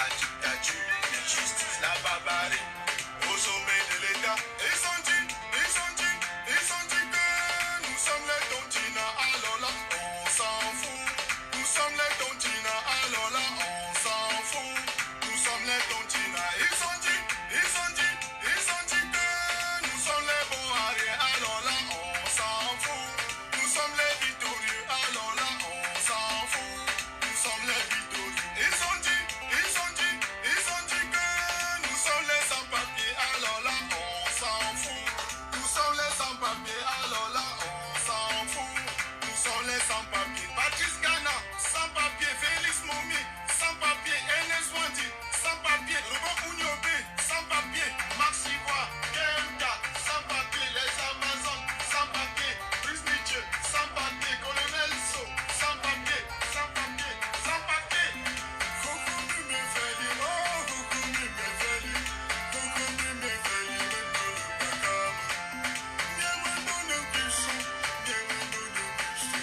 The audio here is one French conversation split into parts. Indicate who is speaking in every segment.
Speaker 1: la dictature, l'injustice, la barbarie. Au sommet de l'État, ils ont dit que nous sommes les Tontina. Alors là, on s'en fout. Nous sommes les Tontina. Alors là, on s'en fout. Nous sommes les Tontina. Ils ont dit que nous sommes les bons à rien. Alors là, on s'en fout. Nous sommes les victorieux. Alors là, on s'en fout. Nous sommes les victorieux. Ils ont dit que nous sommes les sans-papiers. Alors là, on s'en fout. Nous sommes les sans-papiers. Alors là, on s'en fout. Nous sommes les sans-papiers. Patrice Ghana, sans-papiers. Félix Moumi, sans-papiers. Enes Wandi, sans-papiers. Robert Ounyobe, sans-papiers. Max Ivoire, Kemka, sans-papiers. Les Amazones, sans-papiers. Brice Nietzsche, sans-papiers. Colonel So, sans-papiers. Sans-papiers, sans-papiers. Koukoumi me feli, oh Koukoumi me feli. Koukoumi me feli, me dole bakam. Nyewendo no kisho, nyewendo no kisho.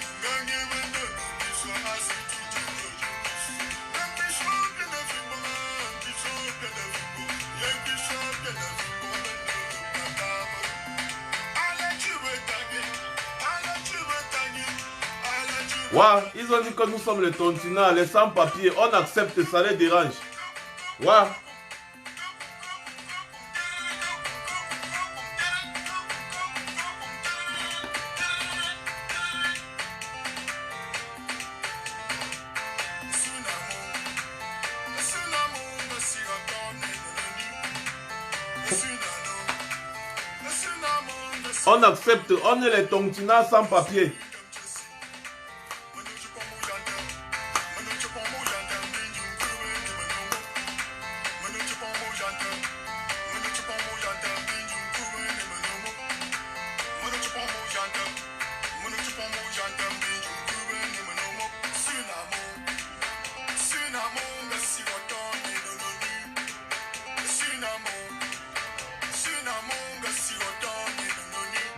Speaker 1: Nyewendo no kisho, asitu jojo kisho. Kisho kena fibo, kisho kena fibo. Kisho kena fibo, me dole bakam. Allez tu veux taguer, allez tu veux taguer, allez tu veux.
Speaker 2: Ouais, ils ont dit que nous sommes les Tontina, les sans-papiers. On accepte, ça les dérange. Ouais. On accepte, on est les Tontina sans papier.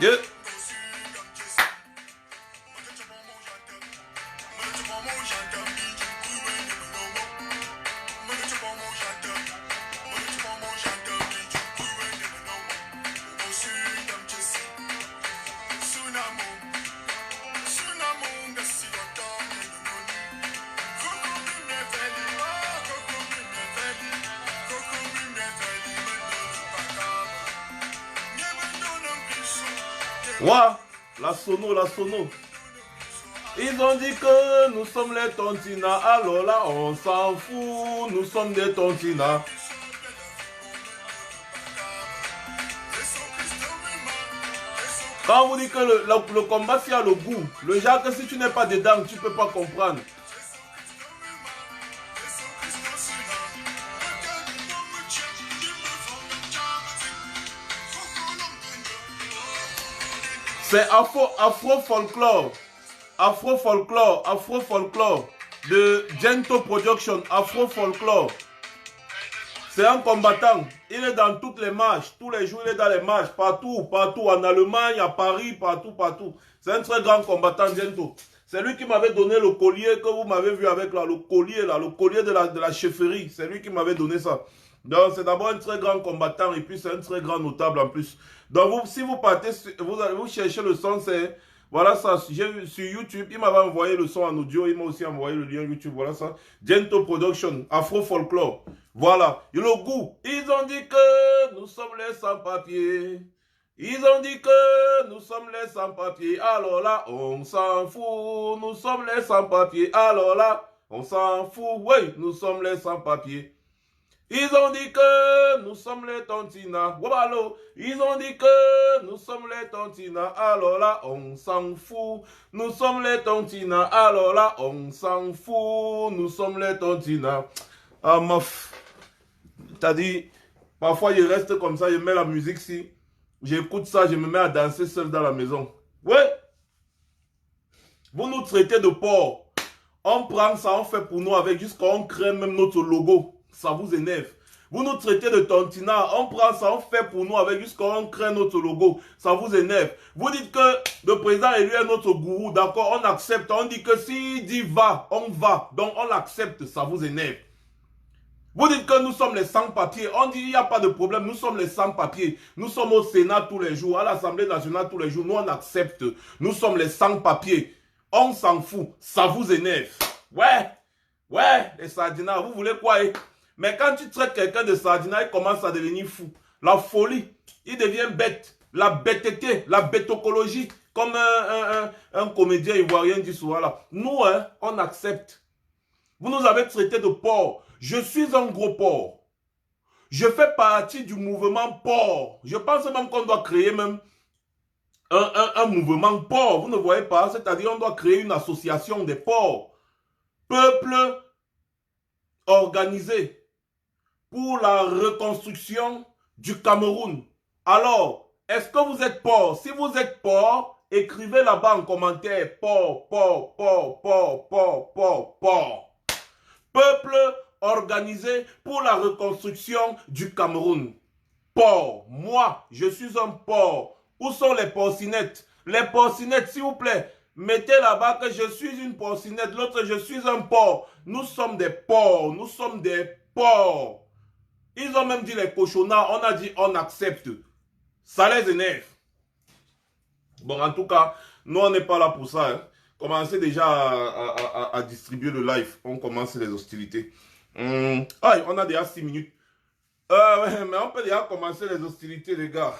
Speaker 2: Yeah. Ouah, la sono, la sono. Ils ont dit que nous sommes les Tontina, alors là on s'en fout, nous sommes des Tontina. Quand on vous dit que le combat c'est à le goût, le genre que si tu n'es pas dedans, tu ne peux pas comprendre. C'est afro-folklore de Gento Production, afro-folklore. C'est un combattant, il est dans toutes les marches, tous les jours il est dans les marches, partout, en Allemagne, à Paris, partout. C'est un très grand combattant, Gento. C'est lui qui m'avait donné le collier que vous m'avez vu avec là, le collier de la chefferie, c'est lui qui m'avait donné ça. Donc c'est d'abord un très grand combattant et puis c'est un très grand notable en plus. Donc si vous partez, vous cherchez le son, c'est, voilà ça, j'ai sur YouTube, il m'avait envoyé le son en audio, il m'a aussi envoyé le lien YouTube, voilà ça. Gento Production, Afro Folklore, voilà. Et le goût, ils ont dit que nous sommes les sans-papiers. Ils ont dit que nous sommes les sans-papiers, alors là, on s'en fout. Nous sommes les sans-papiers, alors là, on s'en fout. Oui, nous sommes les sans-papiers. Ils ont dit que nous sommes les Tontina. Wabalo. Ils ont dit que nous sommes les Tontina. Alors là, on s'en fout. Nous sommes les Tontina. Alors là, on s'en fout. Nous sommes les Tontina. Ah, meuf. T'as dit, parfois, je reste comme ça, je mets la musique ici. J'écoute ça, je me mets à danser seul dans la maison. Ouais. Vous nous traitez de porc. On prend ça, on fait pour nous avec, jusqu'à on crée même notre logo. Ça vous énerve. Vous nous traitez de Tontina, on prend ça, on fait pour nous avec jusqu'à on crée notre logo. Ça vous énerve. Vous dites que le président élu est notre gourou, d'accord, on accepte. On dit que s'il dit va, on va. Donc on l'accepte, ça vous énerve. Vous dites que nous sommes les sans-papiers. On dit qu'il n'y a pas de problème. Nous sommes les sans-papiers. Nous sommes au Sénat tous les jours, à l'Assemblée nationale tous les jours. Nous, on accepte. Nous sommes les sans-papiers. On s'en fout. Ça vous énerve. Ouais, les sardinats, vous voulez quoi? Mais quand tu traites quelqu'un de sardinat, il commence à devenir fou. La folie. Il devient bête. La bêteté, la bêtocologie. Comme un comédien ivoirien dit souvent là. Nous, on accepte. Vous nous avez traité de porc. Je suis un gros porc. Je fais partie du mouvement porc. Je pense même qu'on doit créer même un mouvement porc. Vous ne voyez pas? C'est-à-dire on doit créer une association des porcs. Peuple organisé pour la reconstruction du Cameroun. Alors, est-ce que vous êtes porc? Si vous êtes porc, écrivez là-bas en commentaire porc. Peuple organisé pour la reconstruction du Cameroun. Porc. Moi, je suis un porc. Où sont les porcinettes? Les porcinettes, s'il vous plaît. Mettez là-bas que je suis une porcinette. L'autre, je suis un porc. Nous sommes des porcs. Nous sommes des porcs. Ils ont même dit les cochonnards. On a dit on accepte. Ça les énerve. Bon, en tout cas, nous, on n'est pas là pour ça. Commencez déjà à distribuer le live. On commence les hostilités. On a déjà 6 minutes. Ouais, mais on peut déjà commencer les hostilités, les gars.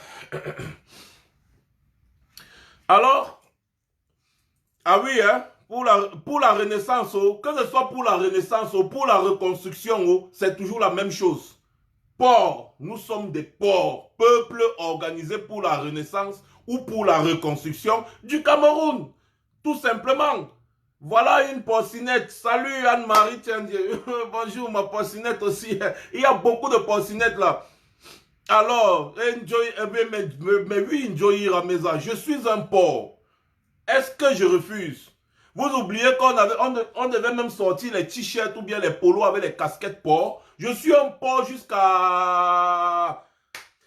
Speaker 2: Alors, oui, pour la renaissance, que ce soit pour la renaissance ou pour la reconstruction, c'est toujours la même chose. Porcs, nous sommes des porcs. Peuple organisé pour la renaissance ou pour la reconstruction du Cameroun. Tout simplement. Voilà une porcinette. Salut Anne-Marie. Bonjour ma porcinette aussi. Il y a beaucoup de porcinettes là. Alors, enjoy, mais oui, enjoy Rameza. Je suis un porc. Est-ce que je refuse? Vous oubliez on devait même sortir les t-shirts ou bien les polos avec les casquettes porc. Je suis un porc jusqu'à...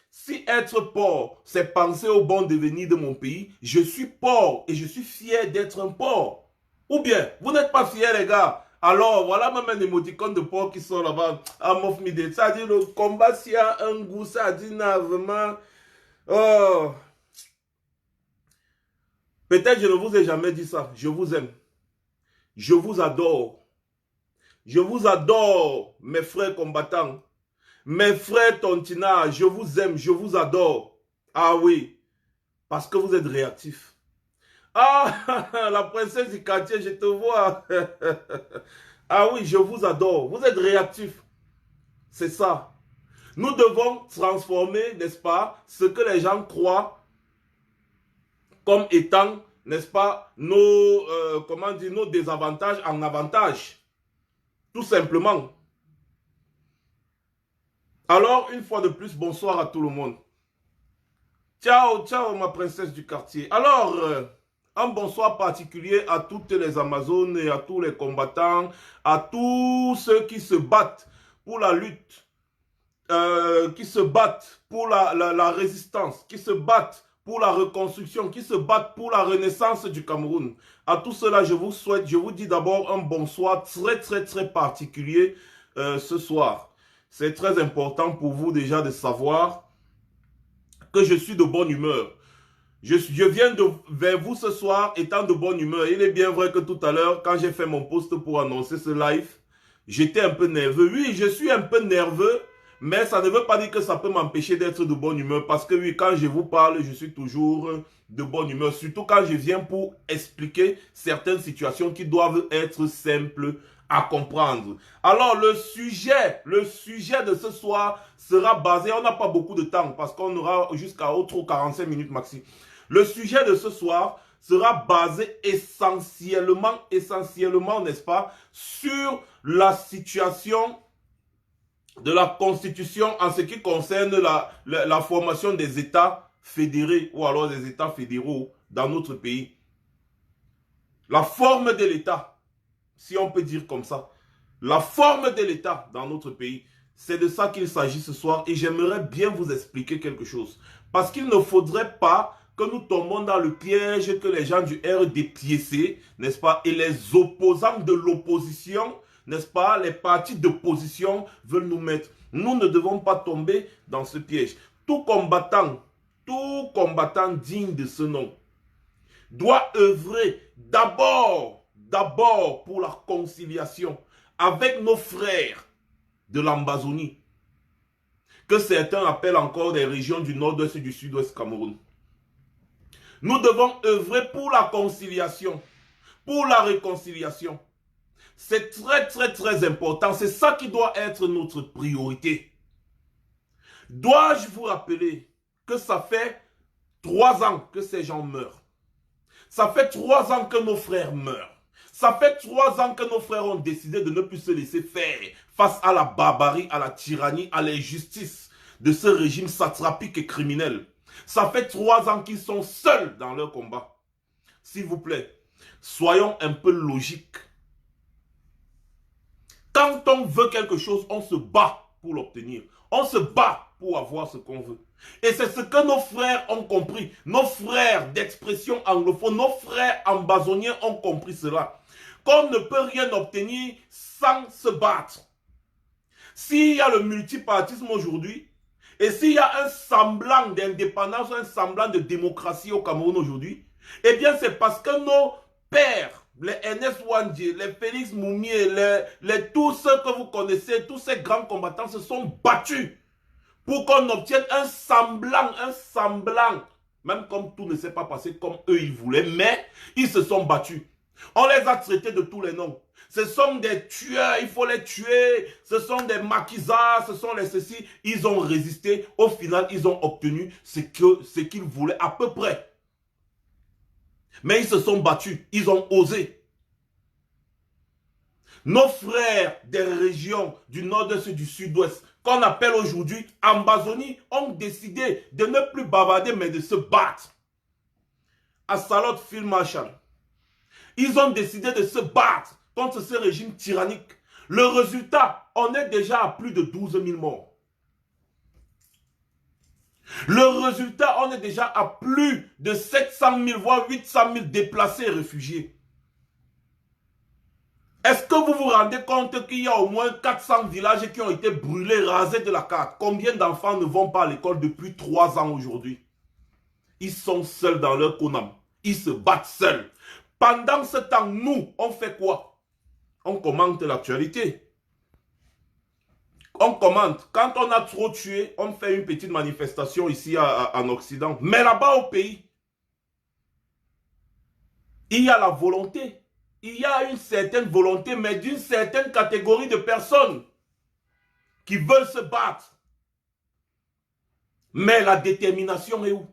Speaker 2: Si être porc, c'est penser au bon devenir de mon pays, je suis porc et je suis fier d'être un porc. Ou bien, vous n'êtes pas fiers les gars. Alors, voilà même un émoticône de porc qui sont là-bas à Mofmide. Ça dit le combat s'il y a un goût, ça dit vraiment... Oh. Peut-être je ne vous ai jamais dit ça. Je vous aime. Je vous adore. Je vous adore, mes frères combattants. Mes frères tontinards, je vous aime, je vous adore. Ah oui, parce que vous êtes réactifs. Ah, la princesse du quartier, je te vois. Ah oui, je vous adore. Vous êtes réactifs. C'est ça. Nous devons transformer, n'est-ce pas, ce que les gens croient comme étant, n'est-ce pas, nos désavantages en avantages. Tout simplement. Alors, une fois de plus, bonsoir à tout le monde. Ciao, ciao ma princesse du quartier. Alors, un bonsoir particulier à toutes les Amazones et à tous les combattants, à tous ceux qui se battent pour la lutte, qui se battent pour la résistance, qui se battent pour la reconstruction, qui se battent pour la renaissance du Cameroun. À tout cela, je vous souhaite, je vous dis d'abord un bonsoir très particulier ce soir. C'est très important pour vous déjà de savoir que je suis de bonne humeur. Je viens vers vous ce soir étant de bonne humeur. Il est bien vrai que tout à l'heure, quand j'ai fait mon post pour annoncer ce live, j'étais un peu nerveux. Oui, je suis un peu nerveux, mais ça ne veut pas dire que ça peut m'empêcher d'être de bonne humeur. Parce que oui, quand je vous parle, je suis toujours de bonne humeur. Surtout quand je viens pour expliquer certaines situations qui doivent être simples à comprendre. Alors le sujet de ce soir sera basé, on n'a pas beaucoup de temps parce qu'on aura jusqu'à 45 minutes maxi. Le sujet de ce soir sera basé essentiellement, n'est-ce pas, sur la situation de la Constitution en ce qui concerne la formation des États fédérés ou alors des États fédéraux dans notre pays. La forme de l'État. Si on peut dire comme ça, la forme de l'État dans notre pays, c'est de ça qu'il s'agit ce soir et j'aimerais bien vous expliquer quelque chose. Parce qu'il ne faudrait pas que nous tombons dans le piège que les gens du RDPC, n'est-ce pas, et les opposants de l'opposition n'est-ce pas, les partis d'opposition veulent nous mettre. Nous ne devons pas tomber dans ce piège. Tout combattant digne de ce nom doit œuvrer d'abord pour la conciliation avec nos frères de l'Ambazonie, que certains appellent encore des régions du nord-ouest et du sud-ouest Cameroun. Nous devons œuvrer pour la conciliation, pour la réconciliation. C'est très important. C'est ça qui doit être notre priorité. Dois-je vous rappeler que ça fait 3 ans que ces gens meurent? Ça fait 3 ans que nos frères meurent. Ça fait 3 ans que nos frères ont décidé de ne plus se laisser faire face à la barbarie, à la tyrannie, à l'injustice de ce régime satrapique et criminel. Ça fait 3 ans qu'ils sont seuls dans leur combat. S'il vous plaît, soyons un peu logiques. Quand on veut quelque chose, on se bat pour l'obtenir. On se bat pour avoir ce qu'on veut. Et c'est ce que nos frères ont compris. Nos frères d'expression anglophone, nos frères ambazoniens ont compris cela. Qu'on ne peut rien obtenir sans se battre. S'il y a le multipartisme aujourd'hui, et s'il y a un semblant d'indépendance, un semblant de démocratie au Cameroun aujourd'hui, eh bien c'est parce que nos pères, les Ernest Ouandjé, les Félix Moumié, tous ceux que vous connaissez, tous ces grands combattants se sont battus pour qu'on obtienne un semblant, même comme tout ne s'est pas passé comme eux ils voulaient, mais ils se sont battus. On les a traités de tous les noms. Ce sont des tueurs, il faut les tuer. Ce sont des maquisards, ce sont les ceci. Ils ont résisté. Au final, ils ont obtenu ce qu'ils voulaient à peu près. Mais ils se sont battus. Ils ont osé. Nos frères des régions du nord-est et du sud-ouest, qu'on appelle aujourd'hui Ambazonie, ont décidé de ne plus bavarder, mais de se battre. À Salot Field Marshal, ils ont décidé de se battre contre ce régime tyrannique. Le résultat, on est déjà à plus de 12 000 morts. Le résultat, on est déjà à plus de 700 000, voire 800 000 déplacés et réfugiés. Est-ce que vous vous rendez compte qu'il y a au moins 400 villages qui ont été brûlés, rasés de la carte? Combien d'enfants ne vont pas à l'école depuis 3 ans aujourd'hui? Ils sont seuls dans leur konam. Ils se battent seuls. Pendant ce temps, nous, on fait quoi? On commente l'actualité. On commente. Quand on a trop tué, on fait une petite manifestation ici en Occident. Mais là-bas au pays, il y a la volonté. Il y a une certaine volonté, mais d'une certaine catégorie de personnes qui veulent se battre. Mais la détermination est où?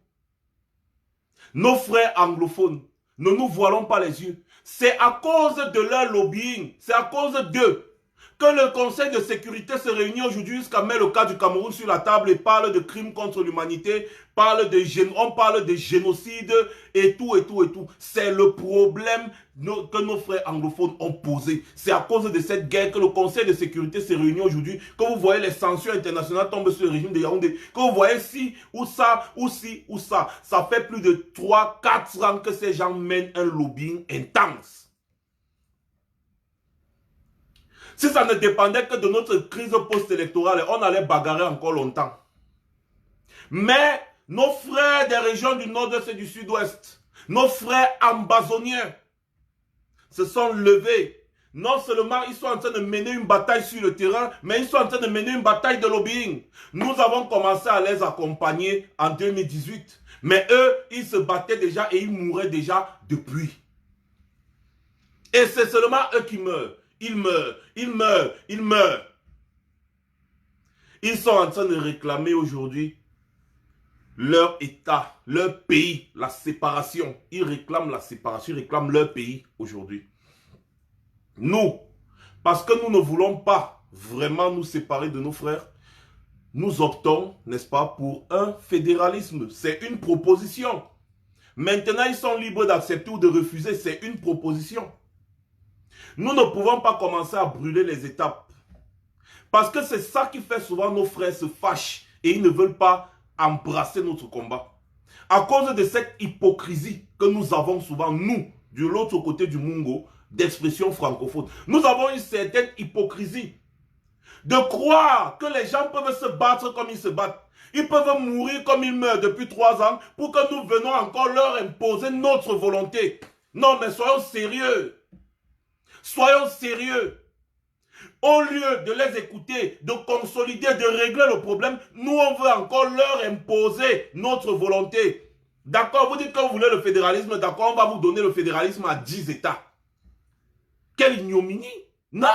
Speaker 2: Nos frères anglophones, ne nous voilons pas les yeux. C'est à cause de leur lobbying, c'est à cause d'eux que le Conseil de sécurité se réunit aujourd'hui jusqu'à mettre le cas du Cameroun sur la table et parle de crimes contre l'humanité, on parle de génocide et tout. C'est le problème que nos frères anglophones ont posé. C'est à cause de cette guerre que le Conseil de sécurité se réunit aujourd'hui, que vous voyez les sanctions internationales tomber sur le régime de Yaoundé, que vous voyez ci ou ça, ou ci ou ça. Ça fait plus de 3-4 ans que ces gens mènent un lobbying intense. Si ça ne dépendait que de notre crise post-électorale, on allait bagarrer encore longtemps. Mais nos frères des régions du nord-est et du sud-ouest, nos frères ambazoniens, se sont levés. Non seulement ils sont en train de mener une bataille sur le terrain, mais ils sont en train de mener une bataille de lobbying. Nous avons commencé à les accompagner en 2018. Mais eux, ils se battaient déjà et ils mouraient déjà depuis. Et c'est seulement eux qui meurent. Ils meurent. Ils sont en train de réclamer aujourd'hui leur État, leur pays, la séparation. Ils réclament la séparation, ils réclament leur pays aujourd'hui. Nous, parce que nous ne voulons pas vraiment nous séparer de nos frères, nous optons, n'est-ce pas, pour un fédéralisme. C'est une proposition. Maintenant, ils sont libres d'accepter ou de refuser. C'est une proposition. Nous ne pouvons pas commencer à brûler les étapes. Parce que c'est ça qui fait souvent nos frères se fâchent et ils ne veulent pas embrasser notre combat. À cause de cette hypocrisie que nous avons souvent, nous, de l'autre côté du Mungo, d'expression francophone. Nous avons une certaine hypocrisie de croire que les gens peuvent se battre comme ils se battent. Ils peuvent mourir comme ils meurent depuis 3 ans pour que nous venons encore leur imposer notre volonté. Non, mais soyons sérieux. Soyons sérieux. Au lieu de les écouter, de consolider, de régler le problème, nous on veut encore leur imposer notre volonté. D'accord, vous dites que vous voulez le fédéralisme, d'accord, on va vous donner le fédéralisme à 10 États. Quelle ignominie! Non,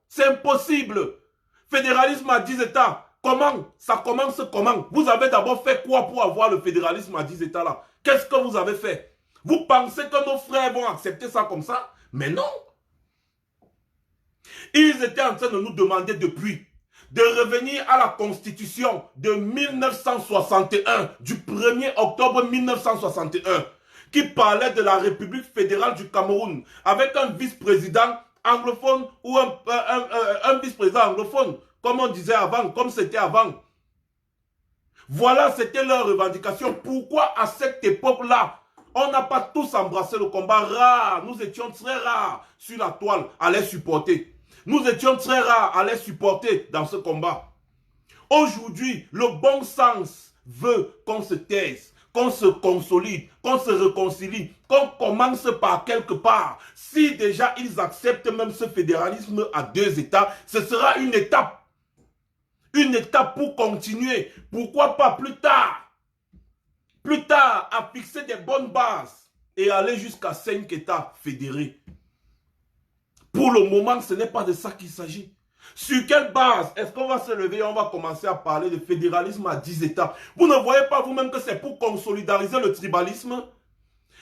Speaker 2: c'est impossible. Fédéralisme à 10 États. Comment? Ça commence comment? Vous avez d'abord fait quoi pour avoir le fédéralisme à 10 États là? Qu'est-ce que vous avez fait? Vous pensez que nos frères vont accepter ça comme ça? Mais non. Ils étaient en train de nous demander depuis de revenir à la constitution de 1961, du 1er octobre 1961, qui parlait de la République fédérale du Cameroun, avec un vice-président anglophone ou un vice-président anglophone, comme on disait avant, comme c'était avant. Voilà, c'était leur revendication. Pourquoi à cette époque-là, on n'a pas tous embrassé le combat? Rare, nous étions très rares sur la toile à les supporter. Nous étions très rares à les supporter dans ce combat. Aujourd'hui, le bon sens veut qu'on se taise, qu'on se consolide, qu'on se réconcilie, qu'on commence par quelque part. Si déjà ils acceptent même ce fédéralisme à 2 États, ce sera une étape. Une étape pour continuer. Pourquoi pas plus tard? Plus tard, à fixer des bonnes bases et aller jusqu'à 5 États fédérés. Pour le moment, ce n'est pas de ça qu'il s'agit. Sur quelle base est-ce qu'on va se lever et on va commencer à parler de fédéralisme à 10 États? Vous ne voyez pas vous-même que c'est pour consolidariser le tribalisme?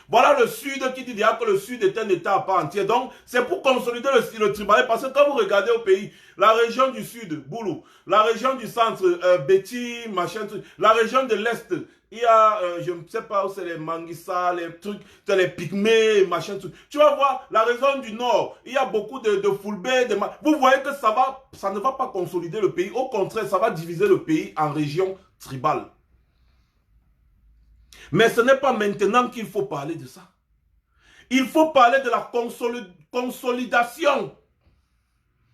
Speaker 2: Voilà le Sud qui dit déjà que le Sud est un État à part entière. Donc, c'est pour consolider le tribalisme. Parce que quand vous regardez au pays, la région du Sud, Boulou, la région du centre, Betty, machin, truc, la région de l'Est, il y a, je ne sais pas où c'est les Manguissa, les trucs, les Pygmées, machin, truc. Tu vas voir, la région du Nord, il y a beaucoup de Fulbé, vous voyez que ça ne va pas consolider le pays. Au contraire, ça va diviser le pays en régions tribales. Mais ce n'est pas maintenant qu'il faut parler de ça. Il faut parler de la consolidation.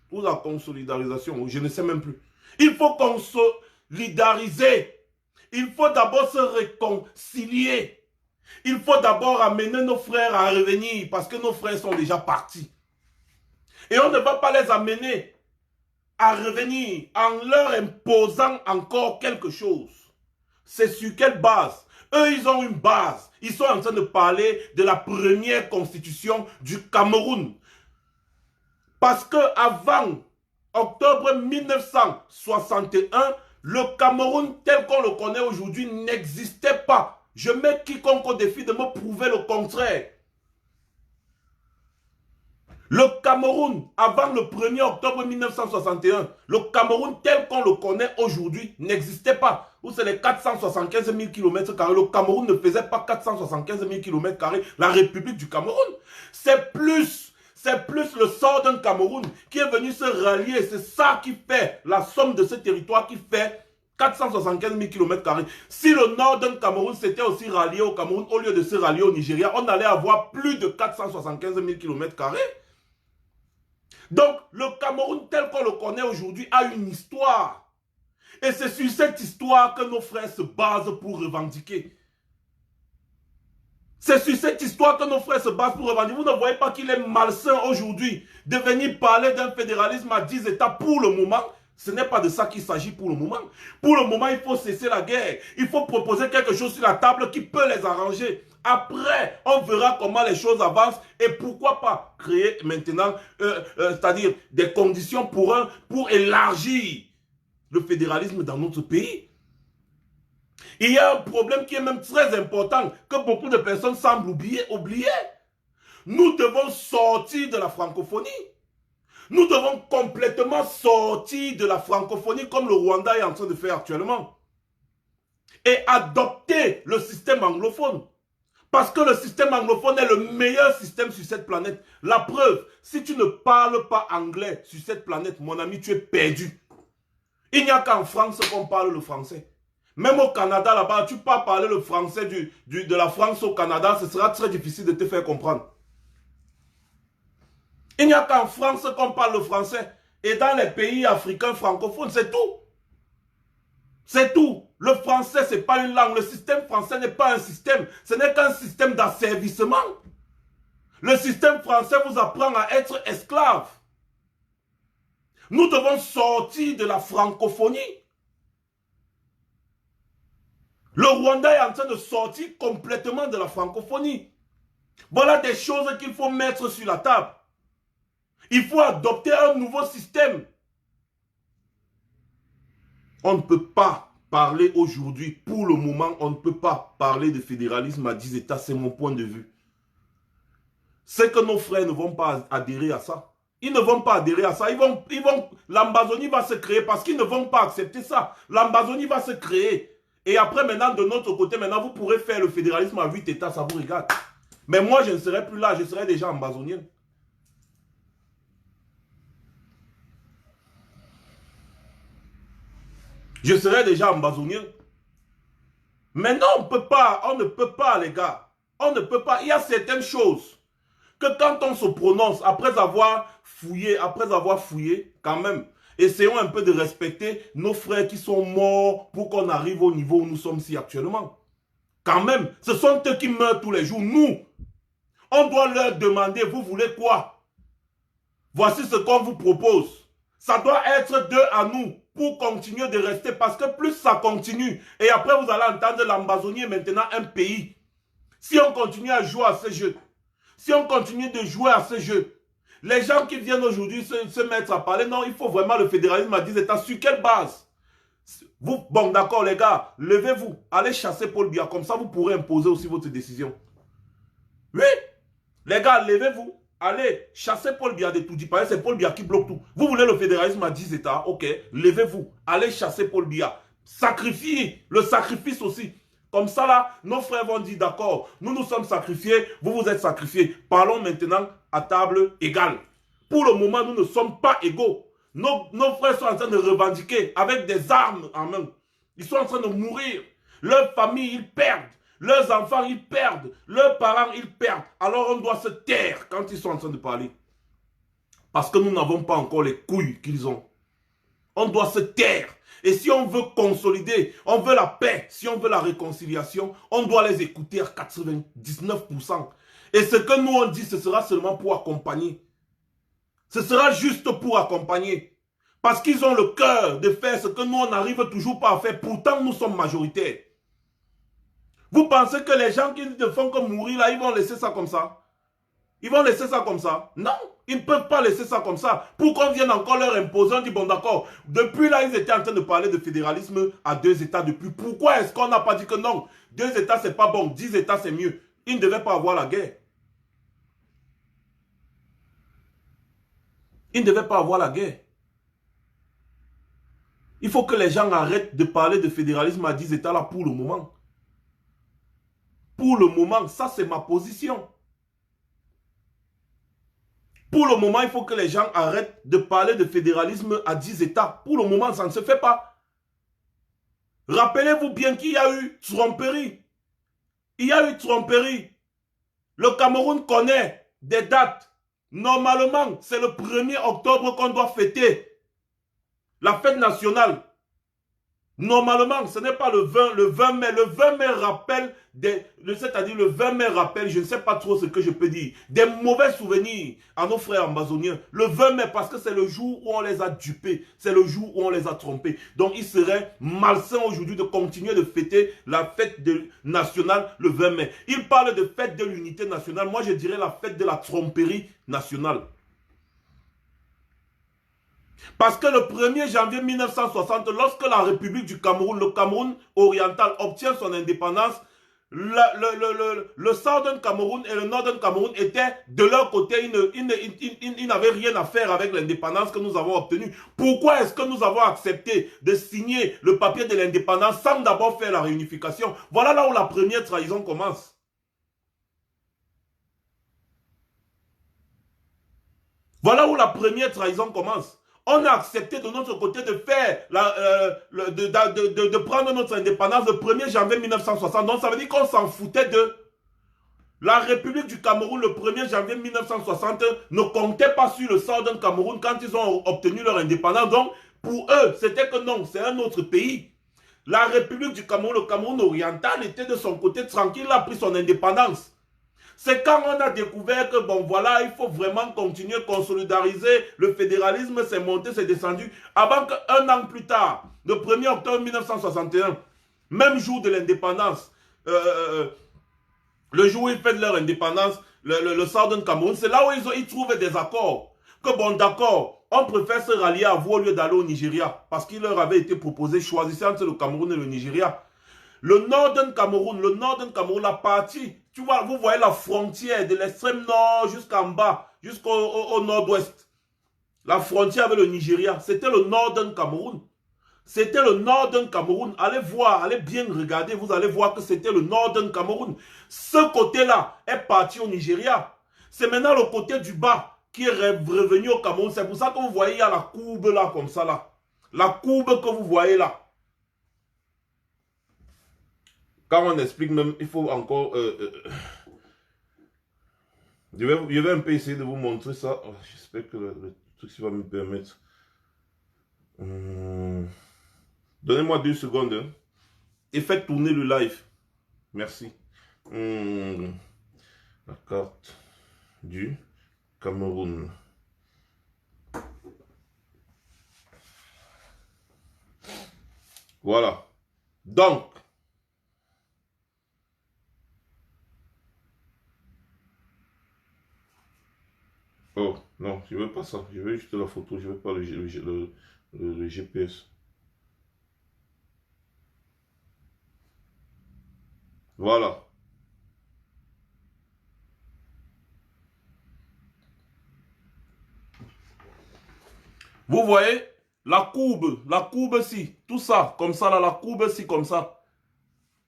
Speaker 2: Ou la consolidarisation, je ne sais même plus. Il faut consolidariser. Il faut d'abord se réconcilier. Il faut d'abord amener nos frères à revenir parce que nos frères sont déjà partis. Et on ne va pas les amener à revenir en leur imposant encore quelque chose. C'est sur quelle base? Eux, ils ont une base. Ils sont en train de parler de la première constitution du Cameroun. Parce que avant octobre 1961, le Cameroun tel qu'on le connaît aujourd'hui n'existait pas. Je mets quiconque au défi de me prouver le contraire. Le Cameroun, avant le 1er octobre 1961, le Cameroun tel qu'on le connaît aujourd'hui n'existait pas. Où c'est les 475 000 km². Le Cameroun ne faisait pas 475 000 km². La République du Cameroun. C'est plus le sort d'un Cameroun qui est venu se rallier. C'est ça qui fait la somme de ce territoire qui fait 475 000 km². Si le nord d'un Cameroun s'était aussi rallié au Cameroun, au lieu de se rallier au Nigeria, on allait avoir plus de 475 000 km². Donc, le Cameroun tel qu'on le connaît aujourd'hui a une histoire. Et c'est sur cette histoire que nos frères se basent pour revendiquer. C'est sur cette histoire que nos frères se basent pour revendiquer. Vous ne voyez pas qu'il est malsain aujourd'hui de venir parler d'un fédéralisme à 10 États pour le moment? Ce n'est pas de ça qu'il s'agit pour le moment. Pour le moment, il faut cesser la guerre. Il faut proposer quelque chose sur la table qui peut les arranger. Après, on verra comment les choses avancent et pourquoi pas créer maintenant, c'est-à-dire des conditions pour élargir le fédéralisme dans notre pays. Il y a un problème qui est même très important, que beaucoup de personnes semblent oublier. Nous devons sortir de la francophonie. Nous devons complètement sortir de la francophonie comme le Rwanda est en train de faire actuellement. Et adopter le système anglophone. Parce que le système anglophone est le meilleur système sur cette planète. La preuve, si tu ne parles pas anglais sur cette planète, mon ami, tu es perdu. Il n'y a qu'en France qu'on parle le français. Même au Canada, là-bas, tu peux parler le français de la France au Canada, ce sera très difficile de te faire comprendre. Il n'y a qu'en France qu'on parle le français. Et dans les pays africains francophones, c'est tout. C'est tout. Le français, ce n'est pas une langue. Le système français n'est pas un système. Ce n'est qu'un système d'asservissement. Le système français vous apprend à être esclave. Nous devons sortir de la francophonie. Le Rwanda est en train de sortir complètement de la francophonie. Voilà des choses qu'il faut mettre sur la table. Il faut adopter un nouveau système. On ne peut pas parler aujourd'hui, pour le moment, on ne peut pas parler de fédéralisme à 10 États, c'est mon point de vue. C'est que nos frères ne vont pas adhérer à ça. Ils ne vont pas adhérer à ça. L'Ambazonie va se créer parce qu'ils ne vont pas accepter ça. L'Ambazonie va se créer. Et après, maintenant, de notre côté, maintenant, vous pourrez faire le fédéralisme à 8 États, ça vous regarde. Mais moi, je ne serai plus là, je serai déjà ambazonien. Je serai déjà ambazonien. Mais non, on ne peut pas, les gars. On ne peut pas. Il y a certaines choses que quand on se prononce, après avoir fouillé, quand même, essayons un peu de respecter nos frères qui sont morts pour qu'on arrive au niveau où nous sommes ici actuellement. Quand même, ce sont eux qui meurent tous les jours. Nous, on doit leur demander, vous voulez quoi? Voici ce qu'on vous propose. Ça doit être d'eux à nous pour continuer de rester parce que plus ça continue, et après vous allez entendre l'Ambazonie est maintenant un pays. Si on continue à jouer à ce jeu, si on continue de jouer à ce jeu, les gens qui viennent aujourd'hui se mettre à parler, non, il faut vraiment le fédéralisme à 10 États. Sur quelle base? Vous, bon d'accord les gars, levez-vous, allez chasser Paul Biya, comme ça vous pourrez imposer aussi votre décision. Oui, les gars, levez-vous. Allez, chassez Paul Biya de tout dit. C'est Paul Biya qui bloque tout. Vous voulez le fédéralisme à 10 États? Ok, levez-vous. Allez chasser Paul Biya. Sacrifiez. Le sacrifice aussi. Comme ça là, nos frères vont dire d'accord, nous nous sommes sacrifiés, vous vous êtes sacrifiés. Parlons maintenant à table égale. Pour le moment, nous ne sommes pas égaux. Nos frères sont en train de revendiquer avec des armes en main. Ils sont en train de mourir. Leurs familles, ils perdent. Leurs enfants, ils perdent. Leurs parents, ils perdent. Alors on doit se taire quand ils sont en train de parler. Parce que nous n'avons pas encore les couilles qu'ils ont. On doit se taire. Et si on veut consolider, on veut la paix, si on veut la réconciliation, on doit les écouter à 99%. Et ce que nous on dit, ce sera seulement pour accompagner. Ce sera juste pour accompagner. Parce qu'ils ont le cœur de faire ce que nous on n'arrive toujours pas à faire. Pourtant nous sommes majoritaires. Vous pensez que les gens qui ne font que mourir là, ils vont laisser ça comme ça? Ils vont laisser ça comme ça? Non, ils ne peuvent pas laisser ça comme ça. Pour qu'on vienne encore leur imposer, on dit bon d'accord. Depuis là, ils étaient en train de parler de fédéralisme à 2 États depuis. Pourquoi est-ce qu'on n'a pas dit que non? 2 États c'est pas bon, 10 États c'est mieux. Ils ne devaient pas avoir la guerre. Ils ne devaient pas avoir la guerre. Il faut que les gens arrêtent de parler de fédéralisme à 10 États là pour le moment. Pour le moment, ça c'est ma position. Pour le moment, il faut que les gens arrêtent de parler de fédéralisme à 10 États. Pour le moment, ça ne se fait pas. Rappelez-vous bien qu'il y a eu tromperie. Il y a eu tromperie. Le Cameroun connaît des dates. Normalement, c'est le 1er octobre qu'on doit fêter la fête nationale. Normalement, ce n'est pas le 20 mai. Le 20 mai rappelle, c'est-à-dire le 20 mai rappelle, je ne sais pas trop ce que je peux dire, des mauvais souvenirs à nos frères ambazoniens. Le 20 mai, parce que c'est le jour où on les a dupés, c'est le jour où on les a trompés. Donc, il serait malsain aujourd'hui de continuer de fêter la fête nationale le 20 mai. Il parle de fête de l'unité nationale. Moi, je dirais la fête de la tromperie nationale. Parce que le 1er janvier 1960, lorsque la République du Cameroun, le Cameroun oriental, obtient son indépendance, le Southern Cameroun et le Northern Cameroun étaient de leur côté, ils n'avaient rien à faire avec l'indépendance que nous avons obtenue. Pourquoi est-ce que nous avons accepté de signer le papier de l'indépendance sans d'abord faire la réunification? Voilà là où la première trahison commence. Voilà où la première trahison commence. On a accepté de notre côté de faire, de prendre notre indépendance le 1er janvier 1960. Donc ça veut dire qu'on s'en foutait d'eux. La République du Cameroun, le 1er janvier 1960, ne comptait pas sur le Southern Cameroun quand ils ont obtenu leur indépendance. Donc, pour eux, c'était que non, c'est un autre pays. La République du Cameroun, le Cameroun oriental, était de son côté tranquille, il a pris son indépendance. C'est quand on a découvert que, bon, voilà, il faut vraiment continuer, consolidariser, le fédéralisme s'est monté, s'est descendu, avant qu'un an plus tard, le 1er octobre 1961, même jour de l'indépendance, le jour où ils fêtent leur indépendance, le Southern Cameroun, c'est là où ils trouvent des accords. Que bon, d'accord, on préfère se rallier à vous au lieu d'aller au Nigeria, parce qu'il leur avait été proposé, choisissez entre le Cameroun et le Nigeria. Le Northern Cameroun, la partie, tu vois, vous voyez la frontière de l'extrême nord jusqu'en bas, jusqu'au nord-ouest. La frontière avec le Nigeria, c'était le Northern Cameroun. C'était le Northern Cameroun. Allez voir, allez bien regarder, vous allez voir que c'était le Northern Cameroun. Ce côté-là est parti au Nigeria. C'est maintenant le côté du bas qui est revenu au Cameroun. C'est pour ça que vous voyez, il y a la courbe là, comme ça là. La courbe que vous voyez là. Quand on explique même, il faut encore... je vais un peu essayer de vous montrer ça. Oh, j'espère que le truc va me permettre. Donnez-moi 2 secondes. Hein. Et faites tourner le live. Merci. La carte du Cameroun. Voilà. Donc, oh, non, je ne veux pas ça. Je veux juste la photo. Je ne veux pas le GPS. Voilà. Vous voyez la courbe-ci, tout ça, comme ça, là, la courbe-ci, comme ça.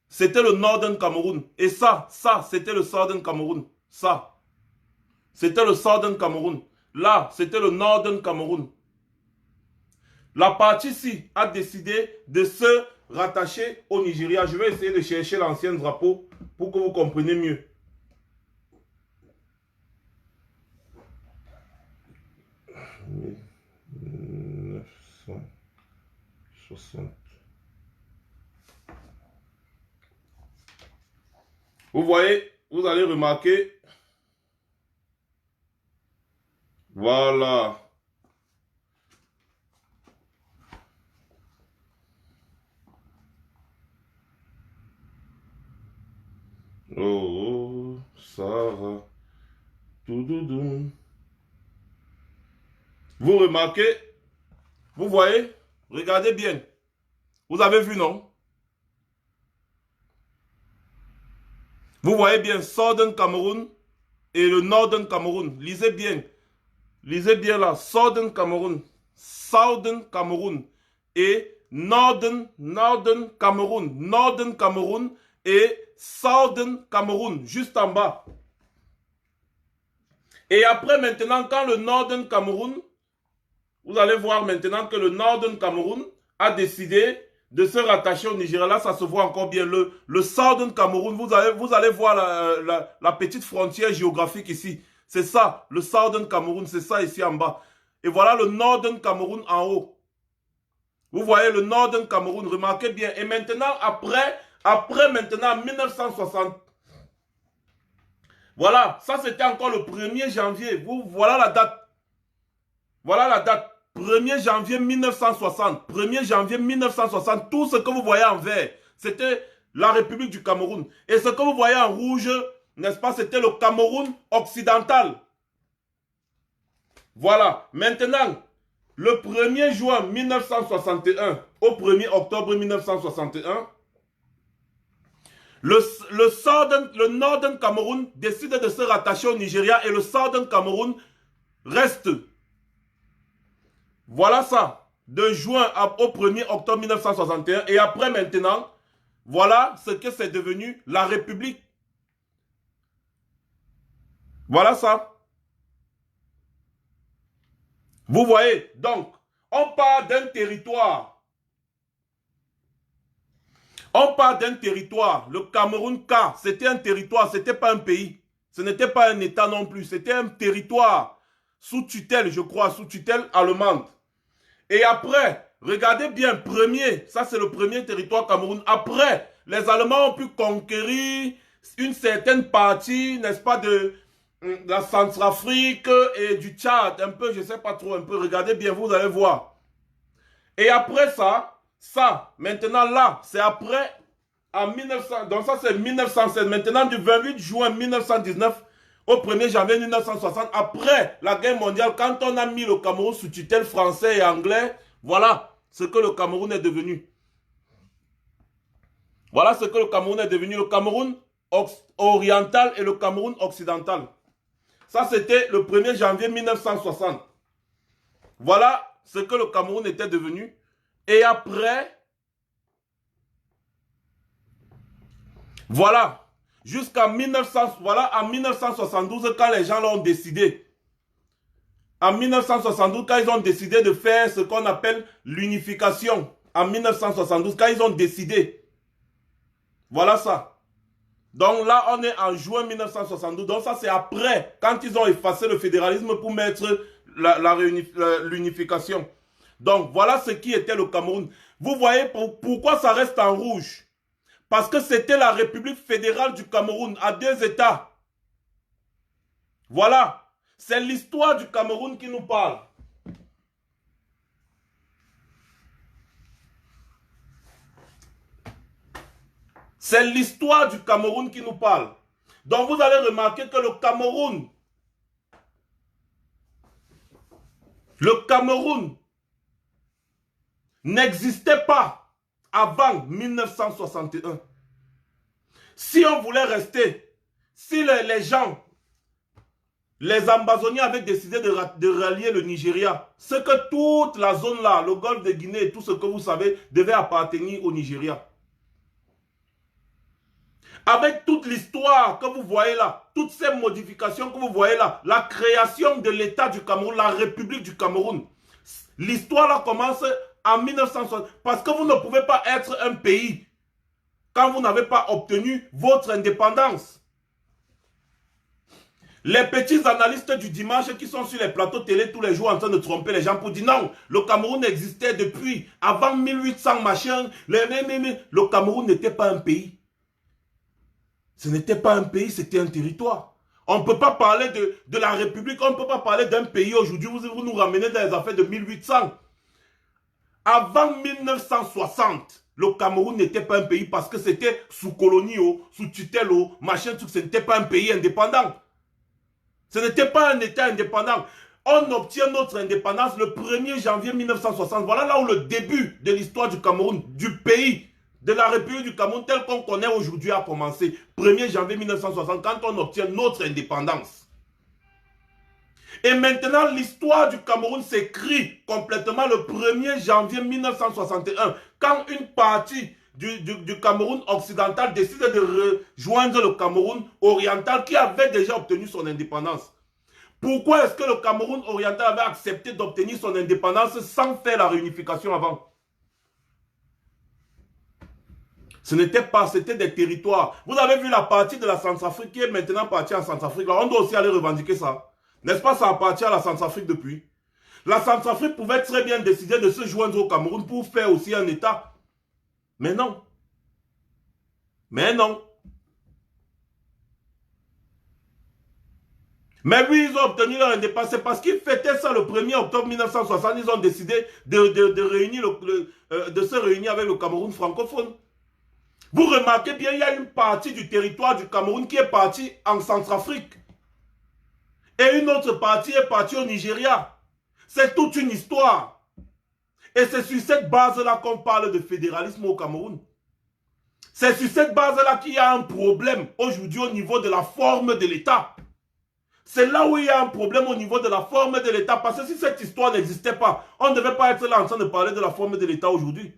Speaker 2: C'était le Northern Cameroun. Et ça, c'était le Southern Cameroun. Ça. C'était le Southern Cameroun. Là, c'était le Northern Cameroun. La partie-ci a décidé de se rattacher au Nigeria. Je vais essayer de chercher l'ancien drapeau pour que vous compreniez mieux. Vous voyez, vous allez remarquer. Voilà. Oh, Sarah. Toudoudou. Vous remarquez, vous voyez, regardez bien. Vous avez vu, non? Vous voyez bien Southern Cameroun et le Northern Cameroun. Lisez bien. Lisez bien là. Southern Cameroun. Southern Cameroun. Et Northern Cameroun. Northern Cameroun et Southern Cameroun. Juste en bas. Et après maintenant, quand le Northern Cameroun, vous allez voir maintenant que le Northern Cameroun a décidé de se rattacher au Nigeria. Là, ça se voit encore bien. Le Southern Cameroun, vous allez voir la petite frontière géographique ici. C'est ça, le Southern Cameroun, c'est ça ici en bas. Et voilà le Northern Cameroun en haut. Vous voyez le Northern Cameroun, remarquez bien. Et maintenant, après maintenant, 1960, voilà, ça c'était encore le 1er janvier. Voilà la date. Voilà la date. 1er janvier 1960. 1er janvier 1960. Tout ce que vous voyez en vert, c'était la République du Cameroun. Et ce que vous voyez en rouge, n'est-ce pas, c'était le Cameroun occidental. Voilà. Maintenant, le 1er juin 1961 au 1er octobre 1961, le Northern Cameroun décide de se rattacher au Nigeria et le Southern Cameroun reste. Voilà ça, de juin au 1er octobre 1961. Et après maintenant, voilà ce que c'est devenu la République. Voilà ça. Vous voyez, donc, on part d'un territoire. On part d'un territoire. Le Cameroun K, c'était un territoire, c'était pas un pays. Ce n'était pas un État non plus, c'était un territoire sous tutelle, je crois, sous tutelle allemande. Et après, regardez bien, premier, ça c'est le premier territoire Cameroun. Après, les Allemands ont pu conquérir une certaine partie, n'est-ce pas, de la Centrafrique et du Tchad, un peu, je ne sais pas trop, un peu, regardez bien, vous allez voir. Et après ça, maintenant là, c'est après, en 1900, donc ça c'est 1916, maintenant du 28 juin 1919 au 1er janvier 1960, après la guerre mondiale, quand on a mis le Cameroun sous tutelle français et anglais, voilà ce que le Cameroun est devenu. Voilà ce que le Cameroun est devenu, le Cameroun oriental et le Cameroun occidental. Ça c'était le 1er janvier 1960. Voilà ce que le Cameroun était devenu. Et après, voilà, jusqu'en 1972, quand les gens l'ont décidé. En 1972, quand ils ont décidé de faire ce qu'on appelle l'unification. En 1972, quand ils ont décidé. Voilà ça. Donc là, on est en juin 1972. Donc ça, c'est après, quand ils ont effacé le fédéralisme pour mettre l'unification. Donc voilà ce qui était le Cameroun. Vous voyez pourquoi ça reste en rouge. Parce que c'était la République fédérale du Cameroun à 2 États. Voilà. C'est l'histoire du Cameroun qui nous parle. C'est l'histoire du Cameroun qui nous parle. Donc vous allez remarquer que le Cameroun n'existait pas avant 1961. Si on voulait rester, si les gens, les Ambazoniens avaient décidé de rallier le Nigeria, c'est que toute la zone là, le golfe de Guinée et tout ce que vous savez, devait appartenir au Nigeria. Avec toute l'histoire que vous voyez là, toutes ces modifications que vous voyez là, la création de l'État du Cameroun, la République du Cameroun, l'histoire là commence en 1960. Parce que vous ne pouvez pas être un pays quand vous n'avez pas obtenu votre indépendance. Les petits analystes du dimanche qui sont sur les plateaux télé tous les jours en train de tromper les gens pour dire non, le Cameroun existait depuis avant 1800 machin. Le Cameroun n'était pas un pays. Ce n'était pas un pays, c'était un territoire. On ne peut pas parler de la République, on ne peut pas parler d'un pays aujourd'hui. Vous nous ramenez dans les affaires de 1800. Avant 1960, le Cameroun n'était pas un pays parce que c'était sous colonie, sous tutelle, machin, tout. Ce n'était pas un pays indépendant. Ce n'était pas un État indépendant. On obtient notre indépendance le 1er janvier 1960. Voilà là où le début de l'histoire du Cameroun, du pays, de la République du Cameroun, tel qu'on connaît aujourd'hui, a commencé. 1er janvier 1960, quand on obtient notre indépendance. Et maintenant, l'histoire du Cameroun s'écrit complètement le 1er janvier 1961, quand une partie du Cameroun occidental décide de rejoindre le Cameroun oriental qui avait déjà obtenu son indépendance. Pourquoi est-ce que le Cameroun oriental avait accepté d'obtenir son indépendance sans faire la réunification avant? Ce n'était pas, c'était des territoires. Vous avez vu la partie de la Centrafrique qui est maintenant partie en Centrafrique. Là, on doit aussi aller revendiquer ça. N'est-ce pas, ça appartient à la Centrafrique depuis. La Centrafrique pouvait très bien décider de se joindre au Cameroun pour faire aussi un État. Mais non. Mais non. Mais oui, ils ont obtenu leur indépendance. C'est parce qu'ils fêtaient ça le 1er octobre 1960. Ils ont décidé de se réunir avec le Cameroun francophone. Vous remarquez bien, il y a une partie du territoire du Cameroun qui est partie en Centrafrique. Et une autre partie est partie au Nigeria. C'est toute une histoire. Et c'est sur cette base-là qu'on parle de fédéralisme au Cameroun. C'est sur cette base-là qu'il y a un problème aujourd'hui au niveau de la forme de l'État. C'est là où il y a un problème au niveau de la forme de l'État. Parce que si cette histoire n'existait pas, on ne devait pas être là en train de parler de la forme de l'État aujourd'hui.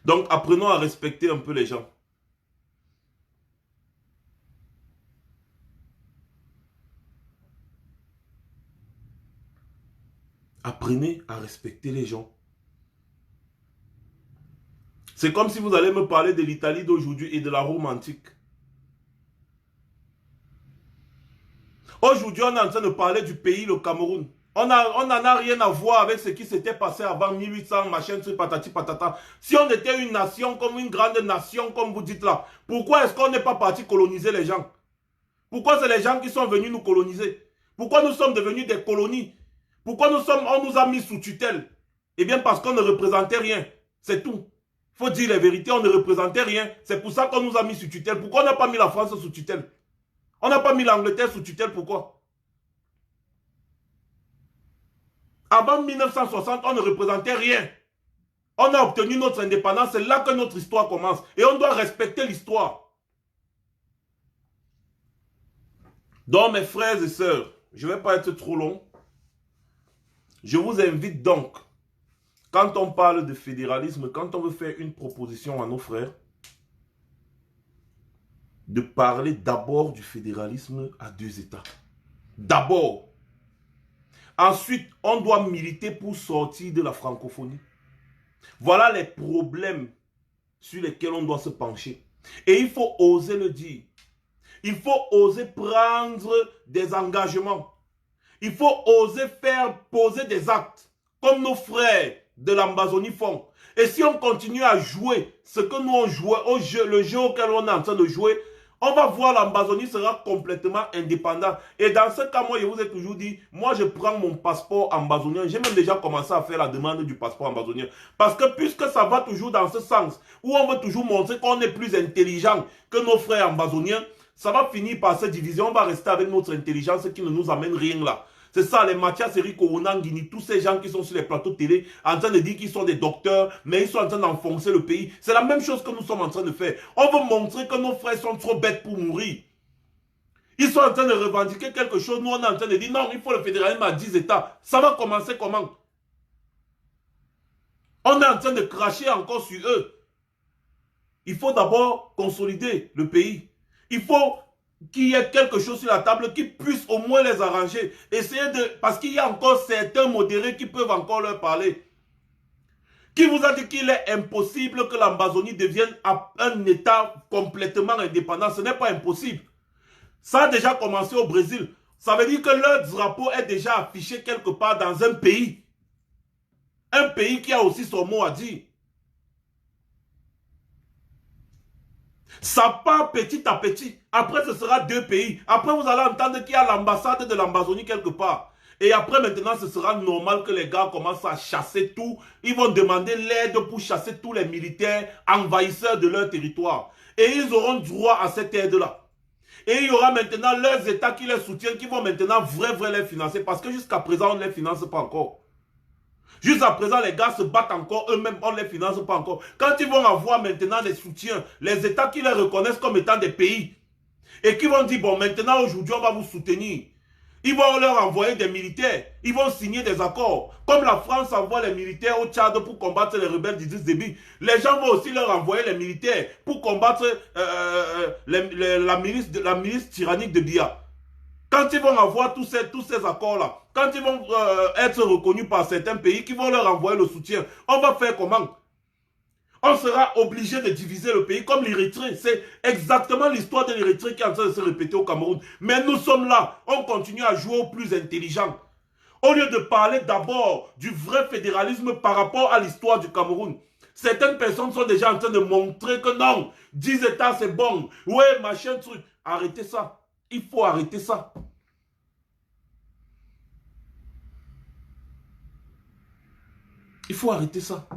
Speaker 2: Donc apprenons à respecter un peu les gens. Apprenez à respecter les gens. C'est comme si vous allez me parler de l'Italie d'aujourd'hui et de la Rome antique. Aujourd'hui, on est en train de parler du pays, le Cameroun. On n'en a rien à voir avec ce qui s'était passé avant 1800, machin, truc, patati patata. Si on était une nation, comme une grande nation, comme vous dites là, pourquoi est-ce qu'on n'est pas parti coloniser les gens? Pourquoi c'est les gens qui sont venus nous coloniser? Pourquoi nous sommes devenus des colonies? Pourquoi on nous a mis sous tutelle? Eh bien parce qu'on ne représentait rien. C'est tout. Il faut dire la vérité, on ne représentait rien. C'est pour ça qu'on nous a mis sous tutelle. Pourquoi on n'a pas mis la France sous tutelle? On n'a pas mis l'Angleterre sous tutelle, pourquoi? Avant 1960, on ne représentait rien. On a obtenu notre indépendance, c'est là que notre histoire commence. Et on doit respecter l'histoire. Donc mes frères et sœurs, je ne vais pas être trop long. Je vous invite donc, quand on parle de fédéralisme, quand on veut faire une proposition à nos frères, de parler d'abord du fédéralisme à 2 États. D'abord. Ensuite, on doit militer pour sortir de la francophonie. Voilà les problèmes sur lesquels on doit se pencher. Et il faut oser le dire. Il faut oser prendre des engagements. Il faut oser faire poser des actes, comme nos frères de l'Ambazonie font. Et si on continue à jouer ce que nous on jouait, le jeu auquel on est en train de jouer, on va voir l'Ambazonie sera complètement indépendant. Et dans ce cas, moi, je vous ai toujours dit, moi, je prends mon passeport ambazonien. J'ai même déjà commencé à faire la demande du passeport ambazonien. Parce que puisque ça va toujours dans ce sens, où on veut toujours montrer qu'on est plus intelligent que nos frères ambazoniens, ça va finir par cette division. On va rester avec notre intelligence qui ne nous amène rien là. C'est ça, les Mathias Eric Onangini, tous ces gens qui sont sur les plateaux télé, en train de dire qu'ils sont des docteurs, mais ils sont en train d'enfoncer le pays. C'est la même chose que nous sommes en train de faire. On veut montrer que nos frères sont trop bêtes pour mourir. Ils sont en train de revendiquer quelque chose. Nous, on est en train de dire non, il faut le fédéralisme à 10 États. Ça va commencer comment? On est en train de cracher encore sur eux. Il faut d'abord consolider le pays. Il faut qu'il y ait quelque chose sur la table qui puisse au moins les arranger. Essayer de... Parce qu'il y a encore certains modérés qui peuvent encore leur parler. Qui vous a dit qu'il est impossible que l'Ambazonie devienne un État complètement indépendant? Ce n'est pas impossible. Ça a déjà commencé au Brésil. Ça veut dire que leur drapeau est déjà affiché quelque part dans un pays. Un pays qui a aussi son mot à dire. Ça part petit à petit. Après, ce sera 2 pays. Après, vous allez entendre qu'il y a l'ambassade de l'Ambazonie quelque part. Et après, maintenant, ce sera normal que les gars commencent à chasser tout. Ils vont demander l'aide pour chasser tous les militaires envahisseurs de leur territoire. Et ils auront droit à cette aide-là. Et il y aura maintenant leurs États qui les soutiennent, qui vont maintenant vraiment les financer. Parce que jusqu'à présent, on ne les finance pas encore. Jusqu'à présent, les gars se battent encore eux-mêmes, on ne les finance pas encore. Quand ils vont avoir maintenant des soutiens, les États qui les reconnaissent comme étant des pays, et qui vont dire, bon, maintenant, aujourd'hui, on va vous soutenir. Ils vont leur envoyer des militaires, ils vont signer des accords. Comme la France envoie les militaires au Tchad pour combattre les rebelles d'Idriss Déby, les gens vont aussi leur envoyer les militaires pour combattre la milice tyrannique de Biya. Quand ils vont avoir tous ces accords-là, quand ils vont être reconnus par certains pays qui vont leur envoyer le soutien, on va faire comment? On sera obligé de diviser le pays comme l'Érythrée. C'est exactement l'histoire de l'Érythrée qui est en train de se répéter au Cameroun. Mais nous sommes là, on continue à jouer au plus intelligent. Au lieu de parler d'abord du vrai fédéralisme par rapport à l'histoire du Cameroun. Certaines personnes sont déjà en train de montrer que non, 10 États c'est bon. Ouais, machin, truc. Arrêtez ça. Il faut arrêter ça. Il faut arrêter ça.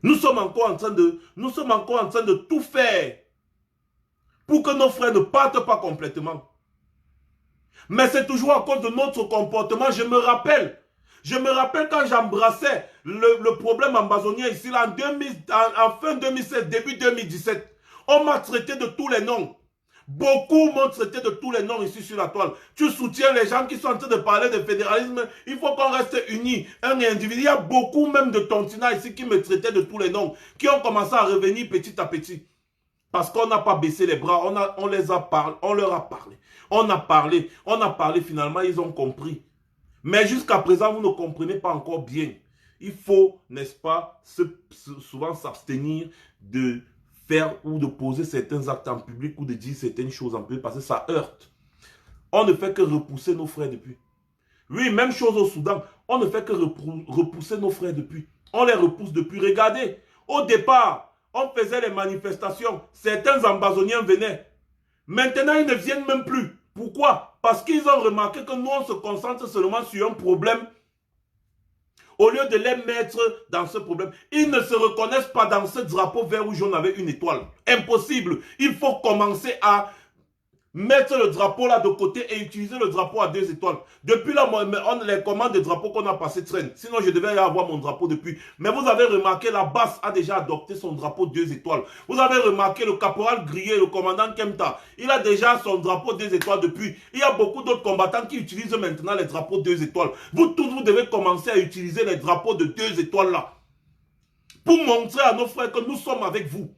Speaker 2: Nous sommes encore en train de tout faire pour que nos frères ne partent pas complètement. Mais c'est toujours à cause de notre comportement. Je me rappelle quand j'embrassais le problème ambazonien ici, là, en fin 2016, début 2017. On m'a traité de tous les noms. Beaucoup m'ont traité de tous les noms ici sur la toile. Tu soutiens les gens qui sont en train de parler de fédéralisme. Il faut qu'on reste unis. Un individu. Il y a beaucoup même de tontinats ici qui me traitaient de tous les noms. Qui ont commencé à revenir petit à petit. Parce qu'on n'a pas baissé les bras. On leur a parlé. On a parlé. Finalement, ils ont compris. Mais jusqu'à présent, vous ne comprenez pas encore bien. Il faut, n'est-ce pas, souvent s'abstenir de faire ou de poser certains actes en public ou de dire certaines choses en public parce que ça heurte. On ne fait que repousser nos frères depuis. Oui, même chose au Soudan. On ne fait que repousser nos frères depuis. On les repousse depuis. Regardez, au départ, on faisait les manifestations. Certains ambazoniens venaient. Maintenant, ils ne viennent même plus. Pourquoi? Parce qu'ils ont remarqué que nous, on se concentre seulement sur un problème au lieu de les mettre dans ce problème. Ils ne se reconnaissent pas dans ce drapeau vert ou jaune avec une étoile. Impossible. Il faut commencer à mettre le drapeau là de côté et utiliser le drapeau à 2 étoiles. Depuis là, les commandes de drapeau qu'on a passé traînent. Sinon, je devais y avoir mon drapeau depuis. Mais vous avez remarqué, la BAS a déjà adopté son drapeau 2 étoiles. Vous avez remarqué, le caporal Grillé, le commandant Kemta, il a déjà son drapeau 2 étoiles depuis. Il y a beaucoup d'autres combattants qui utilisent maintenant les drapeaux 2 étoiles. Vous tous, vous devez commencer à utiliser les drapeaux de 2 étoiles là. Pour montrer à nos frères que nous sommes avec vous.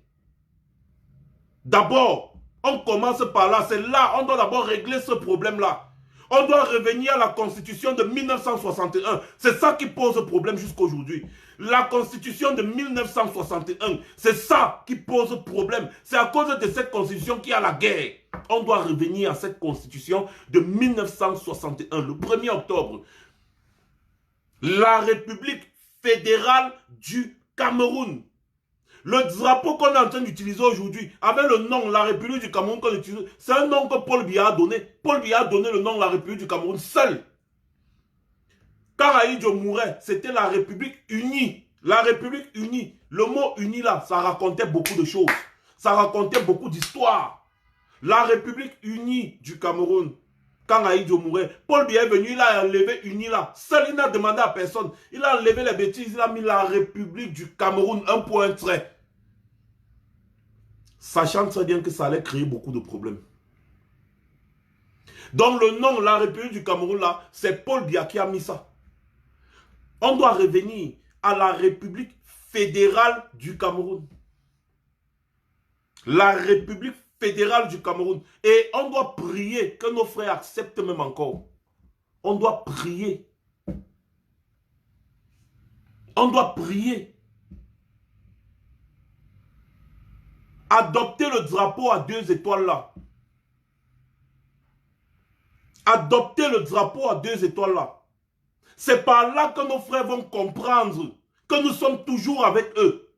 Speaker 2: D'abord, on commence par là, c'est là, on doit d'abord régler ce problème-là. On doit revenir à la constitution de 1961. C'est ça qui pose problème jusqu'aujourd'hui. La constitution de 1961, c'est ça qui pose problème. C'est à cause de cette constitution qu'il y a la guerre. On doit revenir à cette constitution de 1961, le 1er octobre. La République fédérale du Cameroun. Le drapeau qu'on est en train d'utiliser aujourd'hui, avec le nom la République du Cameroun qu'on utilise, c'est un nom que Paul Biya a donné. Paul Biya a donné le nom la République du Cameroun seul. Quand Ahidjo mourait, c'était la République unie. La République unie. Le mot uni là, ça racontait beaucoup de choses. Ça racontait beaucoup d'histoires. La République unie du Cameroun. Quand Ahidjo mourait, Paul Biya est venu, il a enlevé uni là. Seul, il n'a demandé à personne. Il a enlevé les bêtises, il a mis la République du Cameroun, un point trait. Sachant très bien que ça allait créer beaucoup de problèmes. Donc le nom, la République du Cameroun là, c'est Paul Biya qui a mis ça. On doit revenir à la République fédérale du Cameroun. La République fédérale du Cameroun. Et on doit prier que nos frères acceptent même encore. On doit prier. On doit prier. Adopter le drapeau à 2 étoiles là. Adopter le drapeau à 2 étoiles là. C'est par là que nos frères vont comprendre que nous sommes toujours avec eux.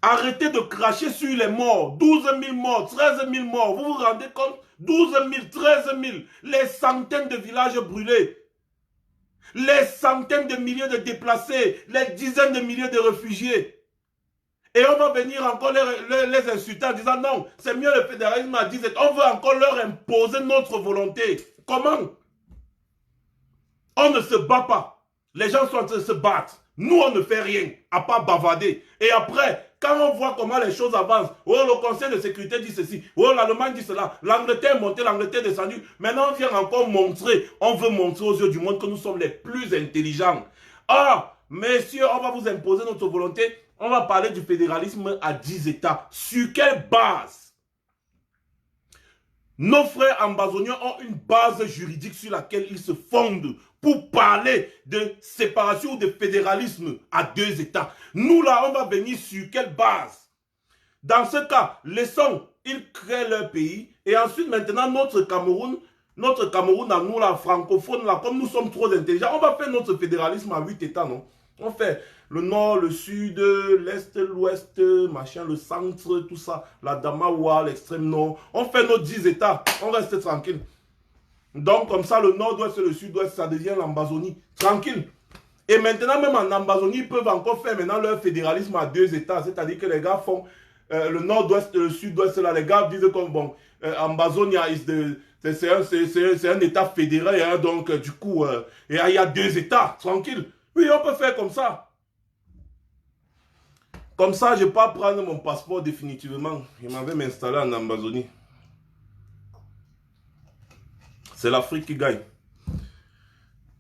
Speaker 2: Arrêtez de cracher sur les morts. 12 000 morts, 13 000 morts. Vous vous rendez compte? 12 000, 13 000. Les centaines de villages brûlés. Les centaines de milliers de déplacés. Les dizaines de milliers de réfugiés. Et on va venir encore les insulter en disant non, c'est mieux le fédéralisme à 10. On veut encore leur imposer notre volonté. Comment? On ne se bat pas. Les gens sont en train de se battre. Nous, on ne fait rien, à part bavarder. Et après, quand on voit comment les choses avancent, oh, le Conseil de sécurité dit ceci, oh, l'Allemagne dit cela, l'Angleterre est montée, l'Angleterre est descendue. Maintenant, on vient encore montrer, on veut montrer aux yeux du monde que nous sommes les plus intelligents. Ah, messieurs, on va vous imposer notre volonté. On va parler du fédéralisme à 10 États. Sur quelle base? Nos frères ambazoniens ont une base juridique sur laquelle ils se fondent pour parler de séparation ou de fédéralisme à 2 États. Nous là, on va venir sur quelle base? Dans ce cas, laissons, ils créent leur pays et ensuite maintenant notre Cameroun à nous là, francophones là, comme nous sommes trop intelligents, on va faire notre fédéralisme à 8 États, non? On fait le nord, le sud, l'est, l'ouest, machin, le centre, tout ça, la Damawa, l'extrême nord. On fait nos 10 États, on reste tranquille. Donc comme ça, le nord-ouest et le sud-ouest, ça devient l'Ambazonie. Tranquille. Et maintenant, même en Ambazonie, ils peuvent encore faire maintenant leur fédéralisme à 2 États. C'est-à-dire que les gars font le nord-ouest et le sud-ouest. Là, les gars disent comme, bon, Ambazonia, c'est un État fédéré. Hein, donc, du coup, il y a 2 États. Tranquille. Oui, on peut faire comme ça. Comme ça, je ne vais pas prendre mon passeport définitivement. Je m'en vais m'installer en Ambazonie. C'est l'Afrique qui gagne.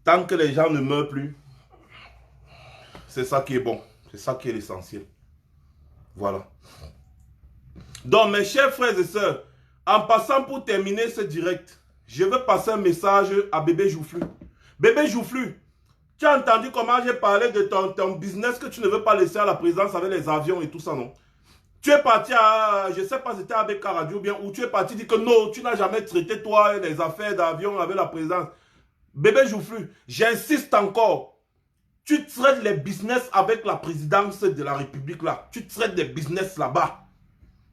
Speaker 2: Tant que les gens ne meurent plus, c'est ça qui est bon. C'est ça qui est l'essentiel. Voilà. Donc, mes chers frères et sœurs, en passant pour terminer ce direct, je veux passer un message à Bébé Joufflu. Bébé Joufflu, tu as entendu comment j'ai parlé de ton business que tu ne veux pas laisser à la présidence avec les avions et tout ça, non? Tu es parti à, je ne sais pas, c'était avec Radio bien, ou tu es parti dire que non, tu n'as jamais traité toi les affaires d'avion avec la présidence. Bébé Joufflu, j'insiste encore. Tu traites les business avec la présidence de la République là. Tu traites des business là-bas.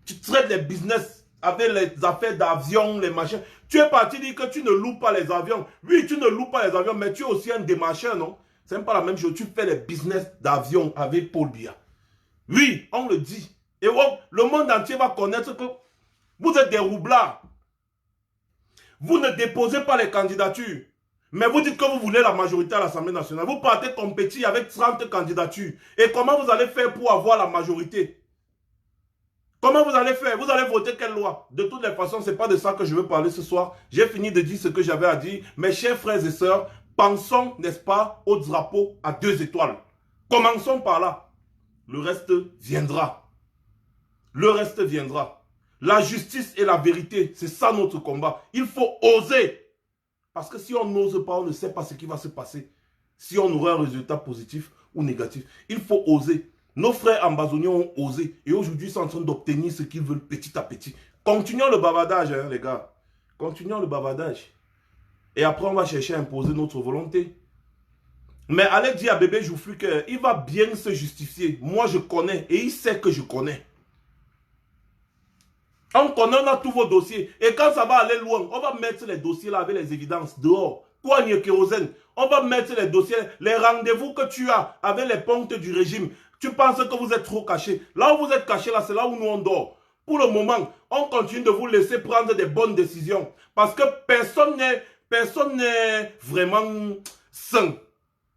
Speaker 2: Tu traites les business avec les affaires d'avion, les machins. Tu es parti dire que tu ne loues pas les avions. Oui, tu ne loues pas les avions, mais tu es aussi un démarcheur, non? C'est même pas la même chose. Tu fais les business d'avion avec Paul Biya. Oui, on le dit. Et le monde entier va connaître que vous êtes des roublards. Vous ne déposez pas les candidatures. Mais vous dites que vous voulez la majorité à l'Assemblée nationale. Vous partez compétir avec 30 candidatures. Et comment vous allez faire pour avoir la majorité? Comment vous allez faire? Vous allez voter quelle loi? De toutes les façons, ce n'est pas de ça que je veux parler ce soir. J'ai fini de dire ce que j'avais à dire. Mes chers frères et sœurs, pensons, n'est-ce pas, au drapeau à 2 étoiles. Commençons par là. Le reste viendra. Le reste viendra. La justice et la vérité, c'est ça notre combat. Il faut oser. Parce que si on n'ose pas, on ne sait pas ce qui va se passer. Si on aura un résultat positif ou négatif. Il faut oser. Nos frères ambazoniens ont osé. Et aujourd'hui, ils sont en train d'obtenir ce qu'ils veulent petit à petit. Continuons le bavardage, hein, les gars. Continuons le bavardage. Et après, on va chercher à imposer notre volonté. Mais allez dire à Bébé Joufflu qu'il va bien se justifier. Moi, je connais. Et il sait que je connais. On connaît, on a tous vos dossiers. Et quand ça va aller loin, on va mettre les dossiers là avec les évidences dehors. Toi, Kérosène, on va mettre les dossiers, les rendez-vous que tu as avec les ponctes du régime. Tu penses que vous êtes trop cachés. Là où vous êtes cachés, là, c'est là où nous on dort. Pour le moment, on continue de vous laisser prendre des bonnes décisions. Parce que personne n'est vraiment sain.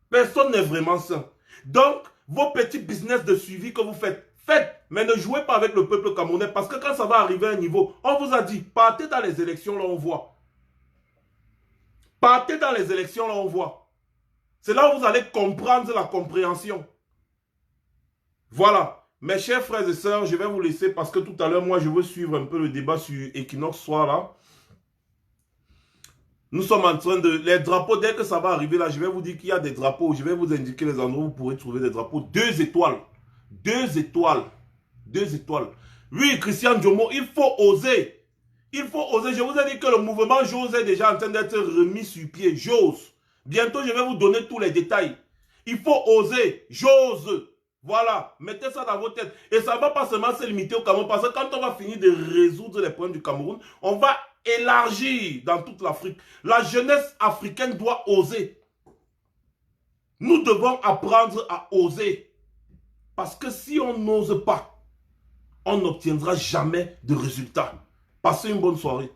Speaker 2: Personne n'est vraiment sain. Donc, vos petits business de suivi que vous faites, faites, mais ne jouez pas avec le peuple camerounais. Parce que quand ça va arriver à un niveau, on vous a dit, partez dans les élections, là on voit. Partez dans les élections, là on voit. C'est là où vous allez comprendre la compréhension. Voilà. Mes chers frères et sœurs, je vais vous laisser parce que tout à l'heure, moi, je veux suivre un peu le débat sur Equinox soir là. Nous sommes en train de... Les drapeaux, dès que ça va arriver là, je vais vous dire qu'il y a des drapeaux. Je vais vous indiquer les endroits où vous pourrez trouver des drapeaux. 2 étoiles. 2 étoiles. 2 étoiles. Oui, Christian Diomo, il faut oser. Il faut oser. Je vous ai dit que le mouvement J'ose est déjà en train d'être remis sur pied. J'ose. Bientôt, je vais vous donner tous les détails. Il faut oser. J'ose. Voilà. Mettez ça dans vos têtes. Et ça ne va pas seulement se limiter au Cameroun. Parce que quand on va finir de résoudre les problèmes du Cameroun, on va élargir dans toute l'Afrique. La jeunesse africaine doit oser. Nous devons apprendre à oser. Parce que si on n'ose pas, on n'obtiendra jamais de résultats. Passez une bonne soirée.